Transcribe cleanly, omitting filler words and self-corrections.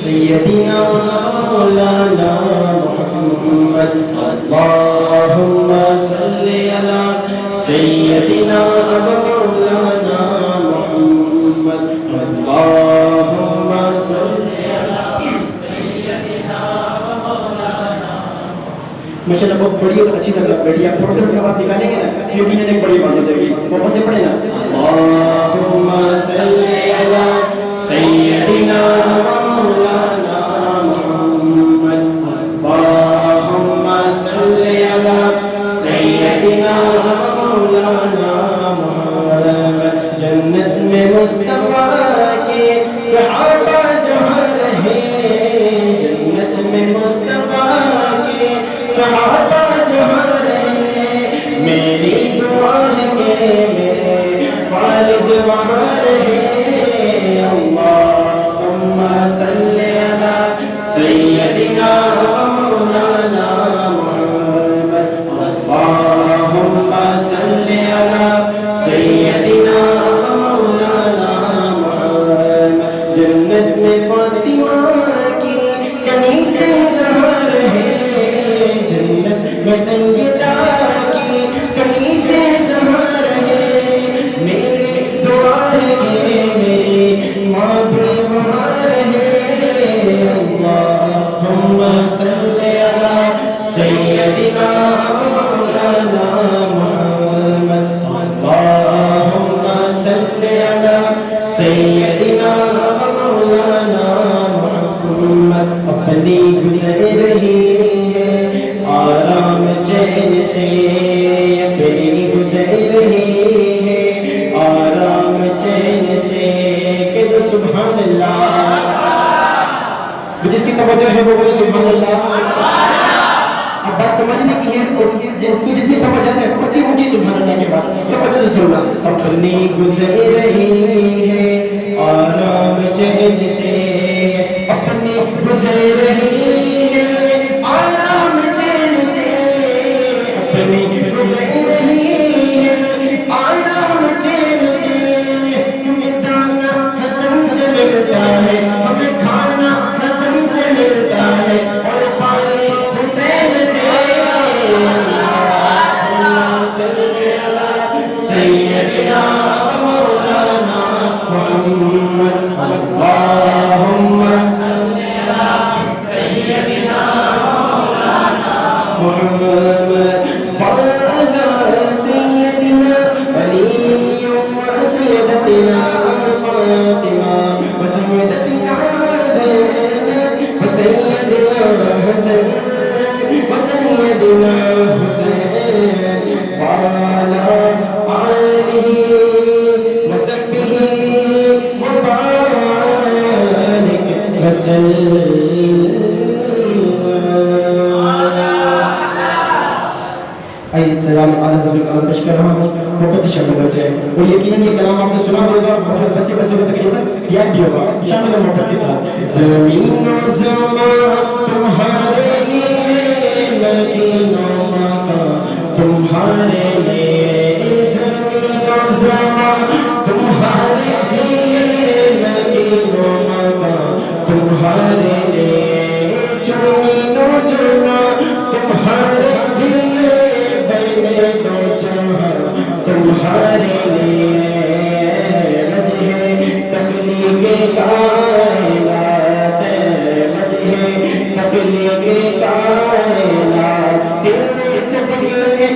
سيدنا مولانا محمد اللهم صل على سيدنا مولانا محمد اللهم صل على سيدنا مولانا ماشاءاللہ بہت بڑی اور اچھی طرح بیٹھی آپ تھوڑا تھوڑا آواز نکالیں گے نا کیونکہ انہیں ایک بڑی آواز ہو جائے گی وہ سے پڑھیں نا اللهم صل على سيدنا مولانا محمد اللهم صل على سيدنا مولانا محمد جنت میں مصطفیٰ کے صحابہ جہاں رہے جنت میں مصطفیٰ کے صحابہ جہاں رہے میری دعا ہے کہ میرے والد وہاں رہے اللهم صل على سيدنا مولانا محمد اللهم صل على سيدنا مولانا محمد جنت میں فاطمہ کی کنیزے جہاں رہے جنت میں سیدہ کی کنیزے جہاں رہے میری دعا ہے کہ میری ماں بھی وہاں رہے اللهم صل على سيدنا مولانا محمد اللهم صل على سيدنا مولانا محمد اپنی گزر رہی ہے آرام چین سے اپنی گزر رہی ہے آرام چین سے کہ تو سبحان اللہ جس کی توجہ ہے وہ بولے سبحان اللہ اب بات سمجھنے کی ہے جتنی سمجھ آتی ہے اتنی اونچی سبحان اللہ کے پاس توجہ سے سننا اپنی گزر رہی ہے آرام چین سے اپنی گزر رہی ہے آرام چین سے اپنی گزر رہی ہے آرام چین سے ہمیں دانا حسن سے ملتا ہے ہمیں کھانا حسن سے ملتا ہے اور پانی حسین سے اللهم صل على سيدنا مولانا محمد اللهم صل على سيدنا مولانا محمد وعلى سيدنا علي وسيدتنا فاطمة وسيدتنا زينب وسيدنا حسن وسيدنا حسين وعلى آله وصحبه وبارك وسلم کلام اعلیٰ ضبط کلام پیش کر رہا ہوں محبت شامل ہو جائے اور یقیناً یہ کلام آپ نے سنا ہوگا اور بچے بچے کو تقریباً یاد بھی ہوگا شامل ہے محبت کے ساتھ زمین و زمان تمہارے لیے مدینہ مکہ تمہارے لیے زمین و زمان تمہارے لیے مدینہ مکہ تمہارے لیے زمین و زمان تمہارے لیے دو جہاں تمہارے لیے وجہ تخلیق کائنات وجہ تخلیق کائنات تیرے صدقے